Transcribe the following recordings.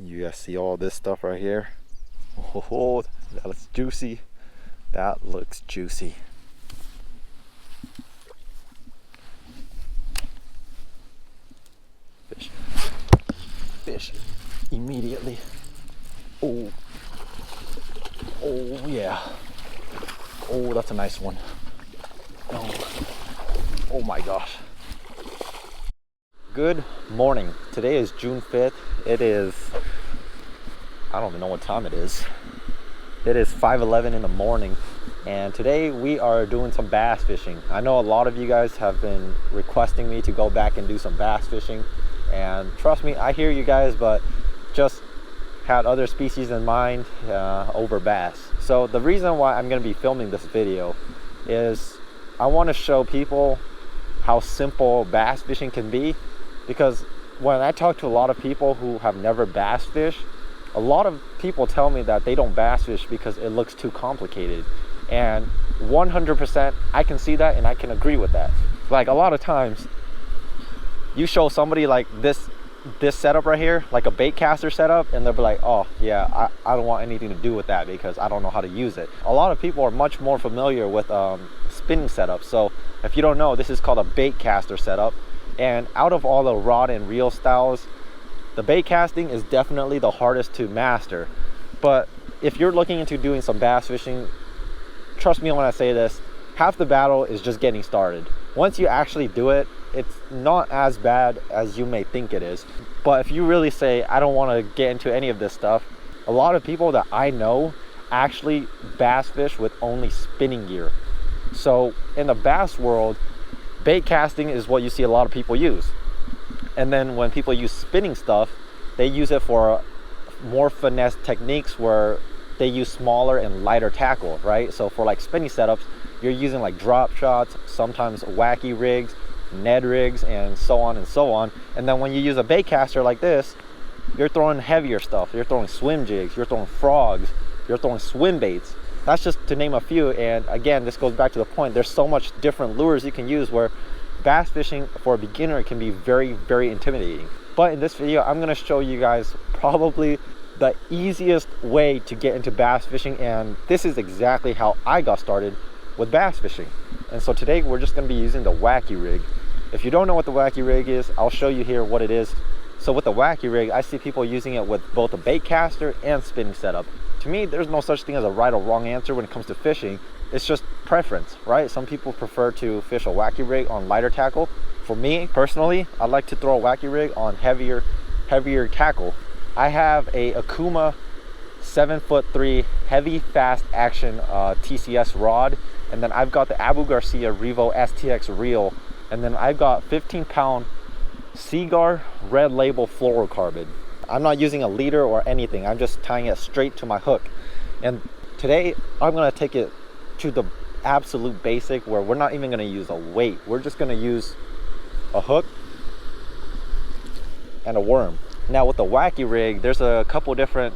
You guys see all this stuff right here? Oh, that looks juicy. That looks juicy. Fish. Fish. Immediately. Oh. Oh yeah. Oh, that's a nice one. Oh my gosh. Good morning. Today is June 5th. It is, I don't even know what time it is. It is 5:11 in the morning, and today we are doing some bass fishing. I know a lot of you guys have been requesting me to go back and do some bass fishing, and trust me, I hear you guys, but just had other species in mind over bass. So the reason why I'm going to be filming this video is I want to show people how simple bass fishing can be, because when I talk to a lot of people who have never bass fished, a lot of people tell me that they don't bass fish because it looks too complicated. And 100% I can see that, and I can agree with that. Like, a lot of times you show somebody like this setup right here, like a bait caster setup, and they'll be like, oh yeah, I don't want anything to do with that because I don't know how to use it. A lot of people are much more familiar with spinning setups. So if you don't know, this is called a bait caster setup. And out of all the rod and reel styles, the bait casting is definitely the hardest to master. But if you're looking into doing some bass fishing, trust me when I say this, half the battle is just getting started. Once you actually do it, it's not as bad as you may think it is. But if you really say, I don't want to get into any of this stuff, a lot of people that I know actually bass fish with only spinning gear. So in the bass world, bait casting is what you see a lot of people use. And then when people use spinning stuff, they use it for more finesse techniques where they use smaller and lighter tackle, right? So for like spinning setups, you're using like drop shots, sometimes wacky rigs, Ned rigs, and so on and so on. And then when you use a bait caster like this, you're throwing heavier stuff. You're throwing swim jigs, you're throwing frogs, you're throwing swim baits. That's just to name a few. And again, this goes back to the point, there's so much different lures you can use where bass fishing for a beginner can be very, very intimidating. But in this video, I'm going to show you guys probably the easiest way to get into bass fishing, and this is exactly how I got started with bass fishing. And so today we're just going to be using the Wacky rig. If you don't know what the Wacky rig is, I'll show you here what it is. So with the Wacky rig, I see people using it with both a bait caster and spinning setup. To me, there's no such thing as a right or wrong answer when it comes to fishing. It's just preference, right? Some people prefer to fish a Wacky rig on lighter tackle. For me personally, I like to throw a Wacky rig on heavier tackle. I have a Akuma 7'3" heavy fast action TCS rod, and then I've got the Abu Garcia Revo STX reel, and then I've got 15-pound Seaguar red label fluorocarbon. I'm not using a leader or anything, I'm just tying it straight to my hook. And today I'm going to take it to the absolute basic where we're not even going to use a weight. We're just going to use a hook and a worm. Now with the Wacky rig, there's a couple different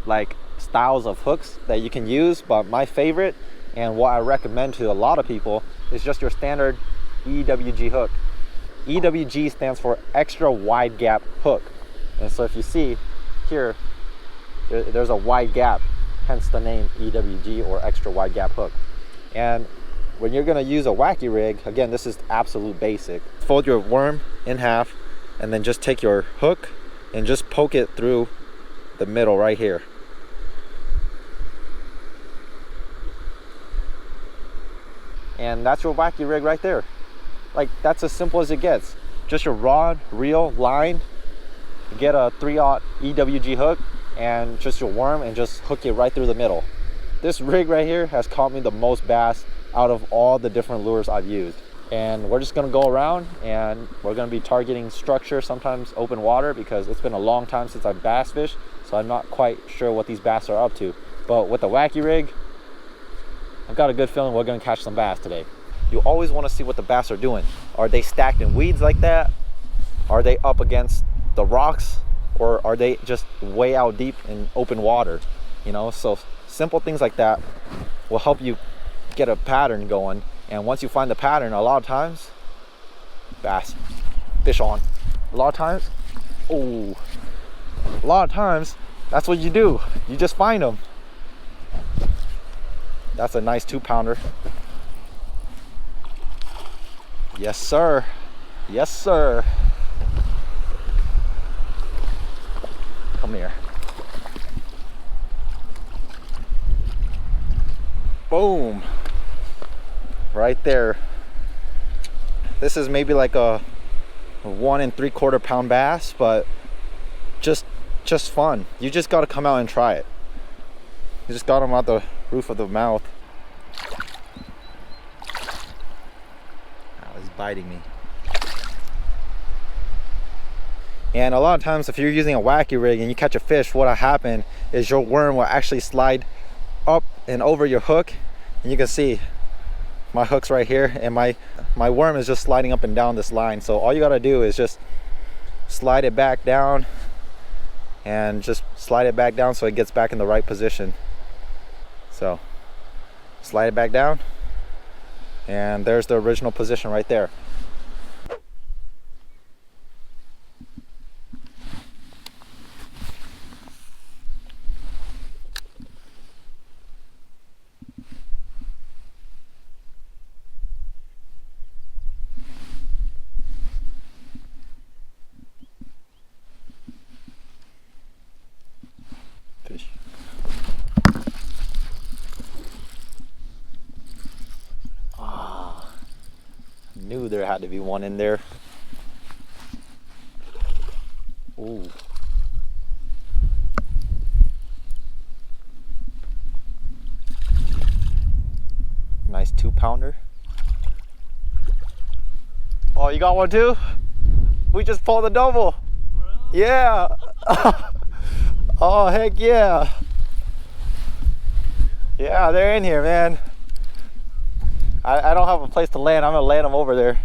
like styles of hooks that you can use, but my favorite and what I recommend to a lot of people is just your standard EWG hook. EWG stands for extra wide gap hook. And so if you see here, there's a wide gap, hence the name EWG, or extra wide gap hook. And when you're going to use a Wacky rig, again, this is absolute basic. Fold your worm in half and then just take your hook and just poke it through the middle right here. And that's your Wacky rig right there. Like, that's as simple as it gets. Just your rod, reel, line, get a 3/0 EWG hook, and just your worm, and just hook it right through the middle. This rig right here has caught me the most bass out of all the different lures I've used. And we're just gonna go around and we're gonna be targeting structure, sometimes open water, because it's been a long time since I've bass fished, so I'm not quite sure what these bass are up to. But with the Wacky rig, I've got a good feeling we're gonna catch some bass today. You always wanna see what the bass are doing. Are they stacked in weeds like that? Are they up against the rocks? Or are they just way out deep in open water? You know, so simple things like that will help you get a pattern going. And once you find the pattern, a lot of times, bass, fish on. A lot of times, oh, a lot of times, that's what you do. You just find them. That's a nice 2-pounder. Yes, sir. Yes, sir. Come here. Boom. Right there. This is maybe like a 1 3/4 pound bass, but just fun. You just got to come out and try it. You just got them out the roof of the mouth. Oh, he's biting me. And a lot of times if you're using a wacky rig and you catch a fish, what'll happen is your worm will actually slide up and over your hook, and you can see my hook's right here, and my worm is just sliding up and down this line. So all you got to do is just slide it back down, and just slide it back down so it gets back in the right position. So slide it back down, and there's the original position right there. Fish. Ah, knew there had to be one in there. Ooh. Nice 2-pounder. Oh, you got one too? We just pulled a double. Yeah. Oh, heck yeah. Yeah, they're in here, man. I don't have a place to land. I'm gonna land them over there.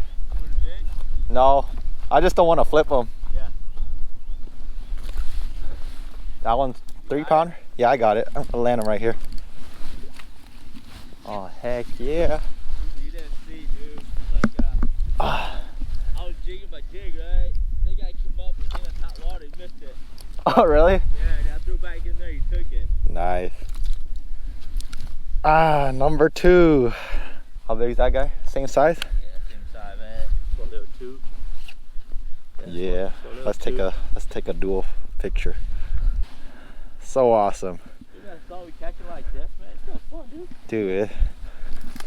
No, I just don't want to flip them. Yeah. That one's 3-pounder? Yeah, I got it. I'm gonna land them right here. Oh, heck yeah. You didn't see, dude. I was jigging my jig, right? The guy came up and hit on hot water. He missed it. Oh, really? Yeah, and I threw it back in there. He took it. Nice. Ah, number 2. How big is that guy? Same size? Yeah, same size, man. What, little 2? Yeah. Let's take a dual picture. So awesome. You guys thought we catch it like this, man? It's kind of fun, dude. Dude.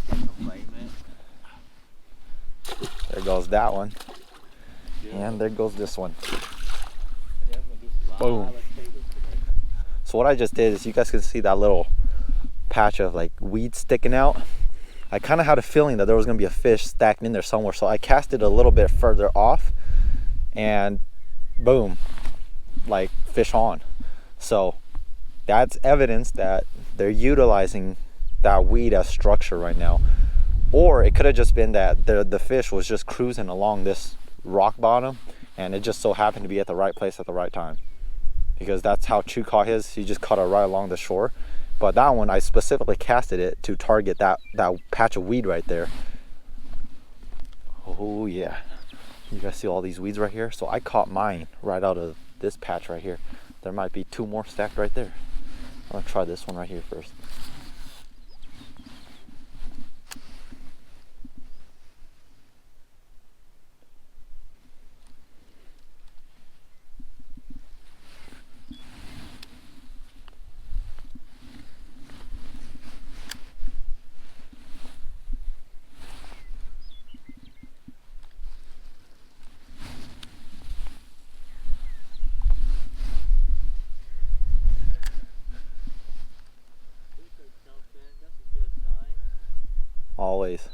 Can't complain, man. There goes that one. Yeah. And there goes this one. Yeah, I'm gonna do some Boom. live potatoes today. So what I just did is, you guys can see that little patch of like weed sticking out. I kind of had a feeling that there was going to be a fish stacked in there somewhere, so I cast it a little bit further off, and boom, like fish on. So that's evidence that they're utilizing that weed as structure right now. Or it could have just been that the fish was just cruising along this rock bottom, and it just so happened to be at the right place at the right time, because that's how Chew caught his. He just caught it right along the shore. But that one, I specifically casted it to target that patch of weed right there. Oh yeah, you guys see all these weeds right here? So I caught mine right out of this patch right here. There might be 2 more stacked right there. I'm gonna try this one right here first. Always.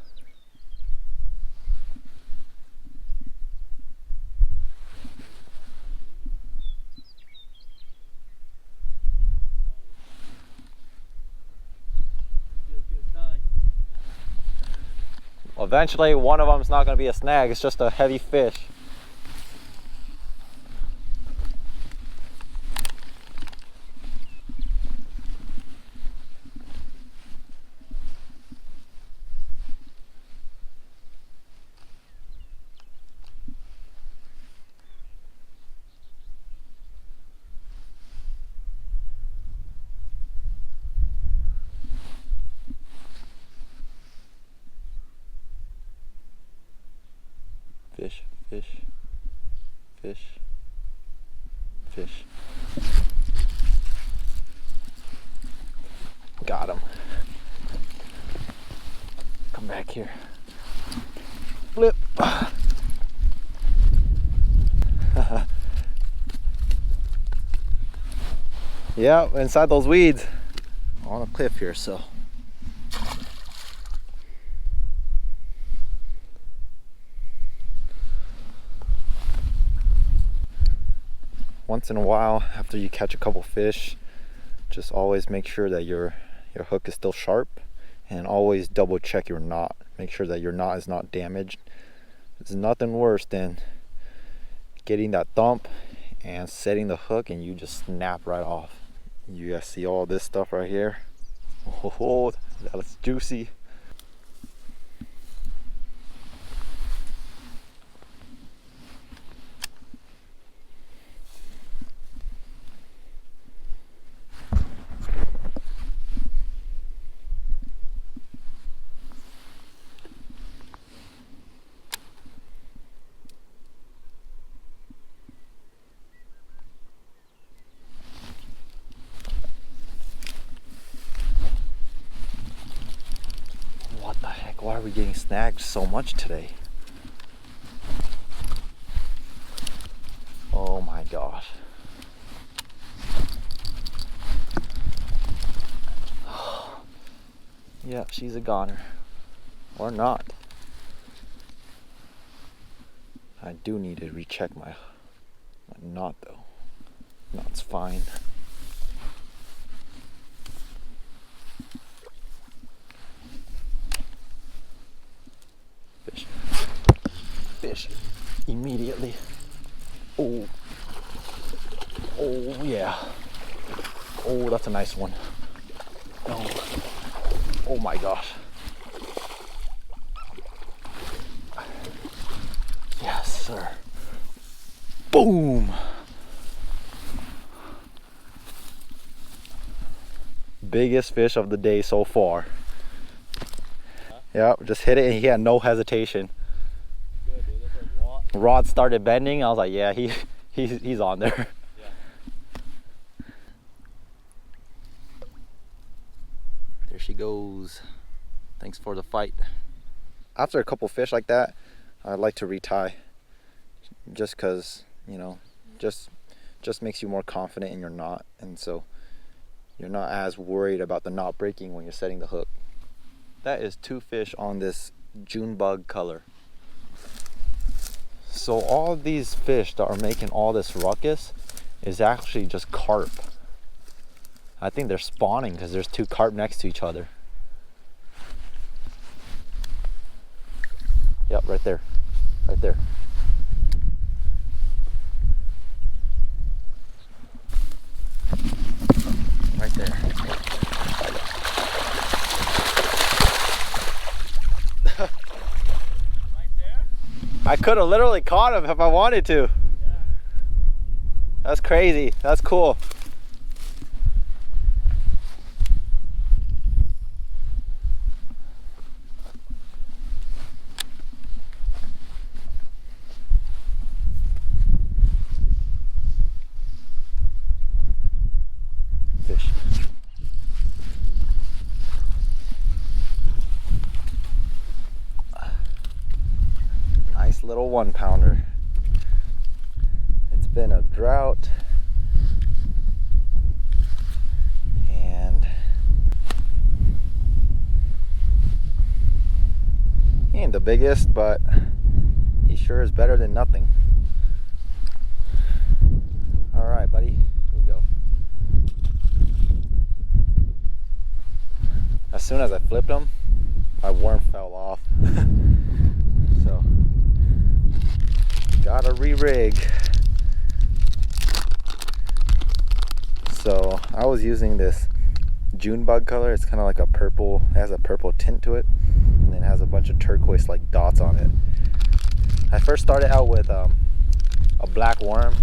Eventually, one of them is not going to be a snag. It's just a heavy fish. fish. Fish. Got him. Come back here. Flip. Yeah, inside those weeds on a cliff here, so. Once in a while, after you catch a couple fish, just always make sure that your hook is still sharp, and always double check your knot. Make sure that your knot is not damaged. There's nothing worse than getting that thump and setting the hook and you just snap right off. You guys see all this stuff right here? Oh, that's juicy. What the heck? Why are we getting snagged so much today? Oh my gosh. Yep, she's a goner. Or not. I do need to recheck my knot though. Knot's fine. Fish. Fish. Immediately. Oh. Oh yeah. Oh, that's a nice one. Oh. Oh my gosh. Yes, sir. Boom. Biggest fish of the day so far. Yep, just hit it and he had no hesitation. Good, dude. That's a lot. Rod started bending. I was like, yeah, he's on there. Yeah. There she goes. Thanks for the fight. After a couple fish like that, I'd like to retie. Just because, you know, just makes you more confident in your knot, and so you're not as worried about the knot breaking when you're setting the hook. That is 2 fish on this June bug color. So all of these fish that are making all this ruckus is actually just carp. I think they're spawning because there's 2 carp next to each other. Yep, right there. Right there. Right there. Right there? I could have literally caught him if I wanted to. Yeah. That's crazy. That's cool. Fish. Nice little 1-pounder. It's been a drought, and he ain't the biggest, but he sure is better than nothing. All right, buddy, here we go. As soon as I flipped him, my worm fell off. So, gotta re-rig. So, I was using this June bug color. It's kind of like a purple, it has a purple tint to it, and then it has a bunch of turquoise like dots on it. I first started out with a black worm,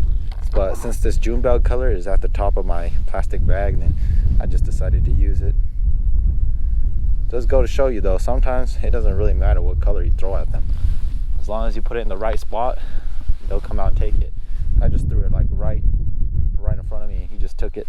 but since this June bug color is at the top of my plastic bag, then I just decided to use it. Does go to show you though, sometimes it doesn't really matter what color you throw at them. As long as you put it in the right spot, they'll come out and take it. I just threw it like right in front of me and he just took it.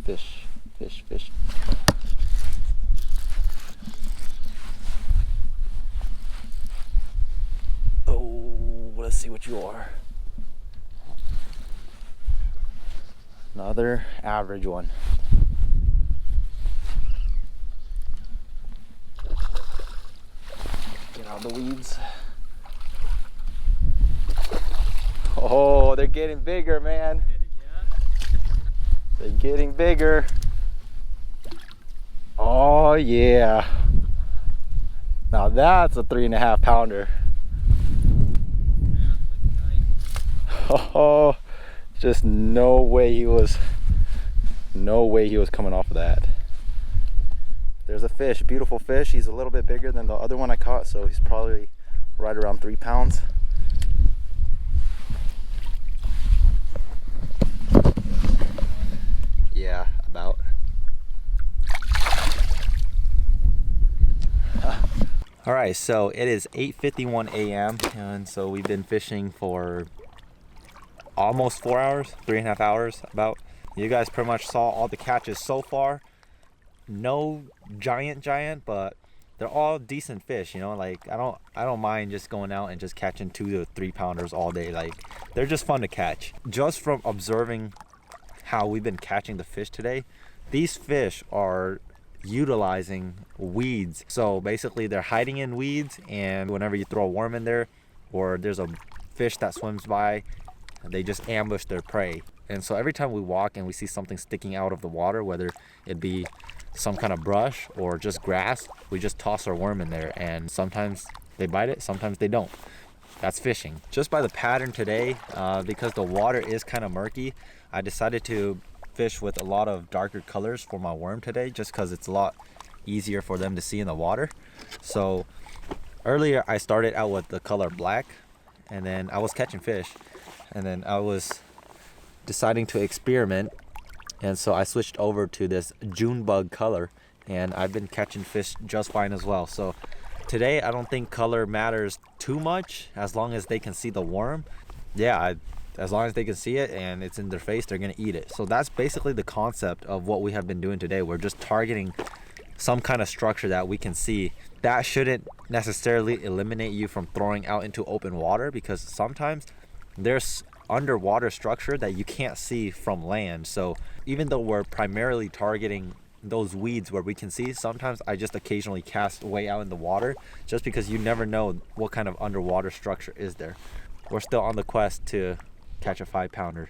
Fish, fish, fish. Oh, let's see what you are. Another average one. Get out of the weeds. Oh, they're getting bigger, man. They're getting bigger. Oh yeah. Now that's a 3.5 pounder. Oh, just no way he was coming off of that. There's a fish, beautiful fish. He's a little bit bigger than the other one I caught, so he's probably right around 3 pounds. Yeah, about. All right, so it is 8:51 a.m. and so we've been fishing for almost 4 hours, 3.5 hours about. You guys pretty much saw all the catches so far. No giant, but they're all decent fish, you know. Like I don't mind just going out and just catching 2 to 3 pounders all day. Like they're just fun to catch. Just from observing how we've been catching the fish today, these fish are utilizing weeds. So basically they're hiding in weeds, and whenever you throw a worm in there or there's a fish that swims by, they just ambush their prey. And so every time we walk and we see something sticking out of the water, whether it be some kind of brush or just grass, we just toss our worm in there, and sometimes they bite it, sometimes they don't. That's fishing. Just by the pattern today, because the water is kind of murky, I decided to fish with a lot of darker colors for my worm today, just because it's a lot easier for them to see in the water. So earlier I started out with the color black, and then I was catching fish, and then I was deciding to experiment, and so I switched over to this June bug color, and I've been catching fish just fine as well. So today I don't think color matters too much, as long as they can see the worm. Yeah, as long as they can see it and it's in their face, they're gonna eat it. So that's basically the concept of what we have been doing today. We're just targeting some kind of structure that we can see. That shouldn't necessarily eliminate you from throwing out into open water, because sometimes there's underwater structure that you can't see from land. So even though we're primarily targeting those weeds where we can see, sometimes I just occasionally cast way out in the water, just because you never know what kind of underwater structure is there. We're still on the quest to catch a 5 pounder.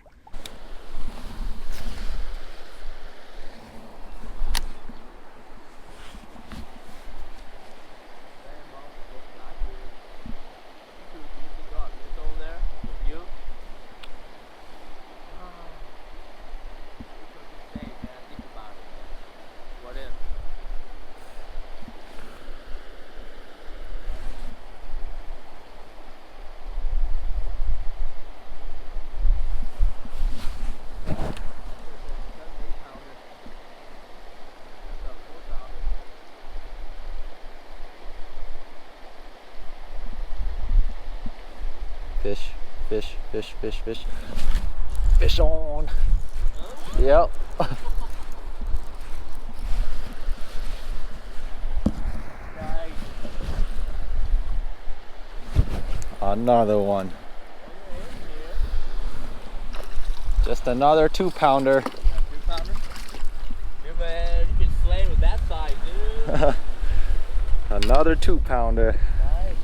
Fish, fish, fish, fish, fish. Fish on. Yep. Another one. Just another 2 pounder. 2 pounder? Yeah, man, you can slay with that size, dude. Another 2 pounder. Nice.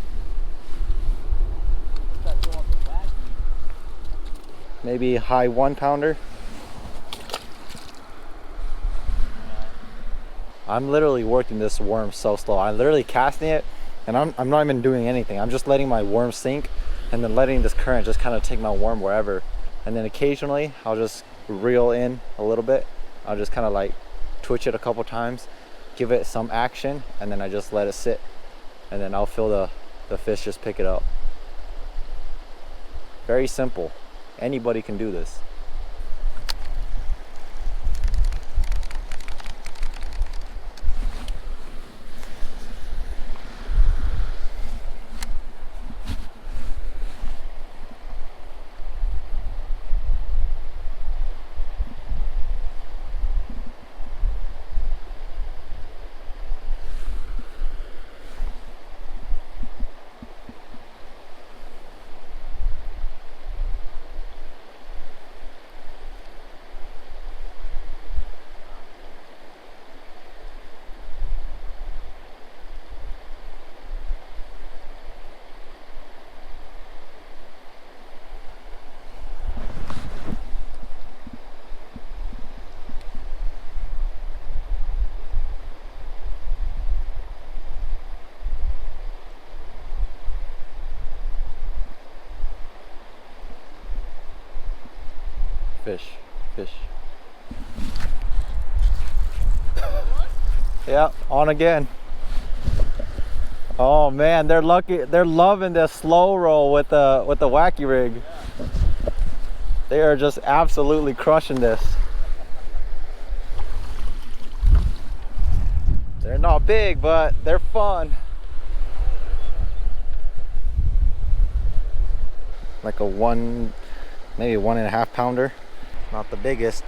What's that going on the Wacky? Maybe high 1 pounder. I'm literally working this worm so slow. I'm literally casting it And I'm not even doing anything. I'm just letting my worm sink and then letting this current just kind of take my worm wherever. And then occasionally I'll just reel in a little bit. I'll just kind of like twitch it a couple times, give it some action, and then I just let it sit. And then I'll feel the fish just pick it up. Very simple. Anybody can do this. Fish. Yeah, on again. Oh man, they're lucky. They're loving this slow roll with the Wacky rig. They are just absolutely crushing this. They're not big, but they're fun. Like a maybe 1.5 pounder. Not the biggest.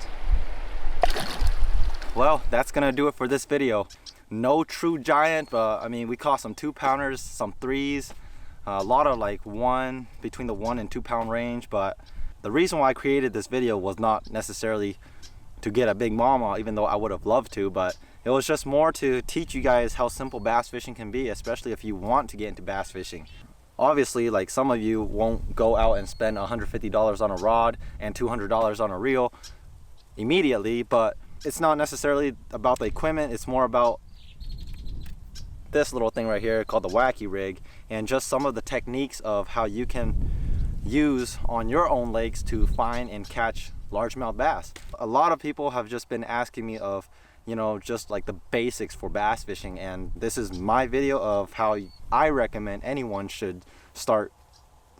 Well, that's gonna do it for this video. No true giant, but I mean, we caught some 2-pounders, some 3s, a lot of like between the 1 and 2 pound range. But the reason why I created this video was not necessarily to get a big mama, even though I would have loved to, but it was just more to teach you guys how simple bass fishing can be, especially if you want to get into bass fishing. Obviously, like, some of you won't go out and spend $150 on a rod and $200 on a reel immediately, but it's not necessarily about the equipment. It's more about this little thing right here called the Wacky rig, and just some of the techniques of how you can use on your own lakes to find and catch largemouth bass. A lot of people have just been asking me of, you know, just like the basics for bass fishing, and this is my video of how I recommend anyone should start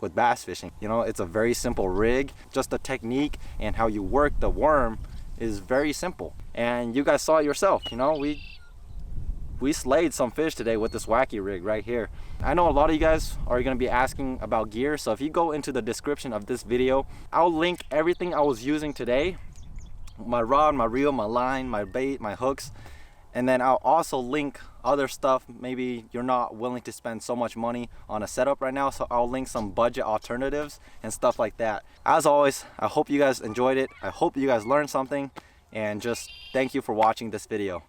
with bass fishing. You know, it's a very simple rig. Just the technique and how you work the worm is very simple, and you guys saw it yourself. You know, we slayed some fish today with this Wacky rig right here. I know a lot of you guys are going to be asking about gear, so if you go into the description of this video, I'll link everything I was using today. My rod, my reel, my line, my bait, my hooks, and then I'll also link other stuff. Maybe you're not willing to spend so much money on a setup right now, so I'll link some budget alternatives and stuff like that. As always, I hope you guys enjoyed it. I hope you guys learned something, and just thank you for watching this video.